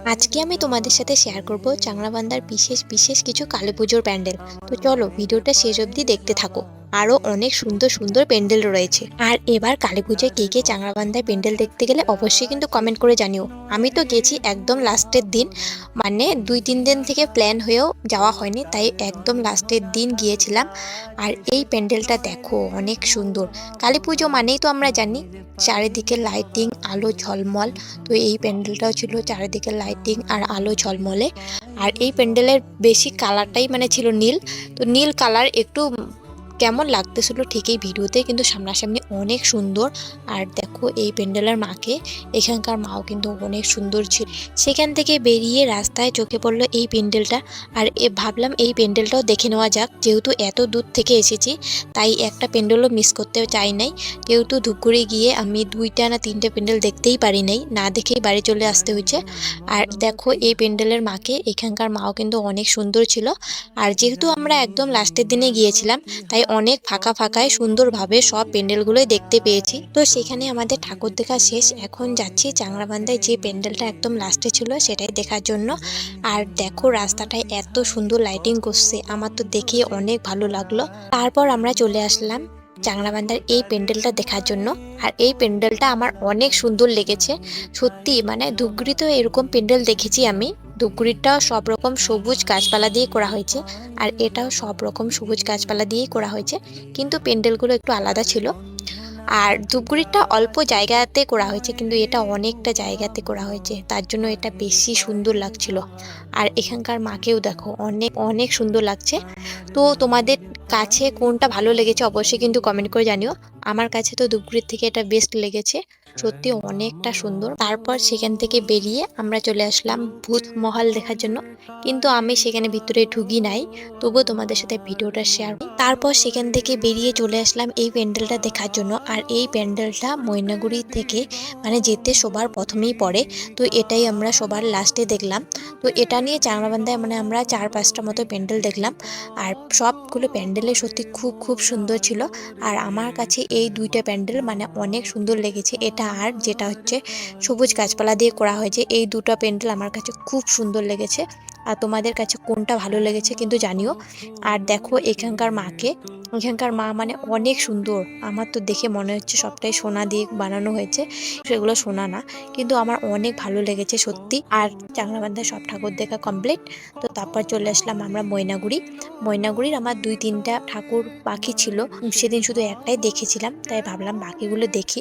আজকে আমি তোমাদের সাথে শেয়ার করব চাংড়াবান্ধার বিশেষ বিশেষ কিছু কালী পুজোর প্যান্ডেল। তো চলো ভিডিওটা শেষ অবধি দেখতে থাকো। আরো অনেক সুন্দর সুন্দর প্যান্ডেল রয়েছে। আর এবার কালী পুজোয় কে কে চাংড়াবান্ধায় প্যান্ডেল দেখতে গেলে অবশ্যই কিন্তু কমেন্ট করে জানিও। আমি তো গেছি একদম লাস্টের দিন, মানে 2-3 দিন থেকে প্ল্যান হয়েও যাওয়া হয়নি, তাই একদম লাস্টের দিন গিয়েছিলাম। আর এই প্যান্ডেলটা দেখো অনেক সুন্দর। কালী পুজো মানেই তো আমরা জানি চারিদিকে লাইটিং আলো ঝলমল। তো এই প্যান্ডেলটাও ছিল চারিদিকে লাইটিং আর আলো ঝলমলে। আর এই প্যান্ডেলের বেশি কালারটাই মানে ছিল নীল। তো নীল কালার একটু কেমন লাগতেছিল ঠিকই ভিডিওতে, কিন্তু সামনাসামনি অনেক সুন্দর। আর দেখো এই প্যান্ডেলের মাকে, এখানকার মাও কিন্তু অনেক সুন্দর ছিল। সেখান থেকে বেরিয়ে রাস্তায় চোখে পড়লো এই প্যান্ডেলটা। আর ভাবলাম এই প্যান্ডেলটাও দেখে নেওয়া যাক, যেহেতু এত দূর থেকে এসেছি তাই একটা প্যান্ডেলও মিস করতে চাই নাই। যেহেতু ধূপগুড়ি গিয়ে আমি 2টা না 3টে প্যান্ডেল দেখতেই পারি নাই, না দেখেই বাড়ি চলে আসতে হয়েছে। আর দেখো এই প্যান্ডেলের মাকে, এখানকার মাও কিন্তু অনেক সুন্দর ছিল। আর যেহেতু আমরা একদম লাস্টের দিনে গিয়েছিলাম তাই অনেক ফাঁকা ফাঁকায় সুন্দরভাবে সব প্যান্ডেলগুলোই দেখতে পেয়েছি। তো সেখানে আমাদের ঠাকুর দেখা শেষ, এখন যাচ্ছি চাংড়াবান্ধায় যে প্যান্ডেলটা একদম লাস্টে ছিল সেটাই দেখার জন্য। আর দেখো রাস্তাটায় এত সুন্দর লাইটিং করছে, আমার তো দেখে অনেক ভালো লাগলো। তারপর আমরা চলে আসলাম চাংড়াবান্ধার এই প্যান্ডেলটা দেখার জন্য। আর এই প্যান্ডেলটা আমার অনেক সুন্দর লেগেছে সত্যি। মানে ধূপগুড়িতেও এরকম প্যান্ডেল দেখেছি আমি, ধূপগুড়িটাও সব রকম সবুজ গাছপালা দিয়ে করা হয়েছে, আর এটাও সব রকম সবুজ গাছপালা দিয়েই করা হয়েছে, কিন্তু প্যান্ডেলগুলো একটু আলাদা ছিল। আর ধূপগুড়িটা অল্প জায়গাতে করা হয়েছে, কিন্তু এটা অনেকটা জায়গাতে করা হয়েছে, তার জন্য এটা বেশি সুন্দর লাগছিল। আর এখানকার মাকেও দেখো অনেক অনেক সুন্দর লাগছে। তো তোমাদের কাছে কোনটা ভালো লেগেছে অবশ্যই কিন্তু কমেন্ট করে জানিও। আমার কাছে তো ধূপগুড়ির থেকে এটা বেস্ট লেগেছে, সত্যি অনেকটা সুন্দর। তারপর সেখান থেকে বেরিয়ে আমরা চলে আসলাম ভূত মহল দেখার জন্য, কিন্তু আমি সেখানে ভিতরে ঢুকি নাই, তবুও তোমাদের সাথে ভিডিওটা শেয়ার। তারপর সেখান থেকে বেরিয়ে চলে আসলাম এই প্যান্ডেলটা দেখার জন্য। আর এই প্যান্ডেলটা ময়নাগুড়ি থেকে মানে যেতে সবার প্রথমেই পড়ে, তো এটাই আমরা সবার লাস্টে দেখলাম। তো এটা নিয়ে চাংড়াবান্ধায় মানে আমরা 4-5টা মতো প্যান্ডেল দেখলাম। আর সবগুলো প্যান্ডেলে সত্যি খুব খুব সুন্দর ছিল। আর আমার কাছে এই 2টা প্যান্ডেল মানে অনেক সুন্দর লেগেছে, এটা আর যেটা হচ্ছে সবুজ গাছপালা দিয়ে করা হয়েছে, এই 2টা প্যান্ডেল আমার কাছে খুব সুন্দর লেগেছে। আর তোমাদের কাছে কোনটা ভালো লেগেছে কিন্তু জানিও। আর দেখো এখানকার মাকে, এখানকার মা মানে অনেক সুন্দর, আমার তো দেখে মনে হচ্ছে সবটাই সোনা দিয়ে বানানো হয়েছে, সেগুলো সোনা না, কিন্তু আমার অনেক ভালো লেগেছে সত্যি। আর চাংড়াবান্ধায় সব ঠাকুর দেখা কমপ্লিট। তো তারপর চলে আসলাম আমরা ময়নাগুড়ি। ময়নাগুড়ির আমার 2-3টা ঠাকুর বাকি ছিল, সেদিন শুধু একটাই দেখেছিলাম, তাই ভাবলাম বাকিগুলো দেখি।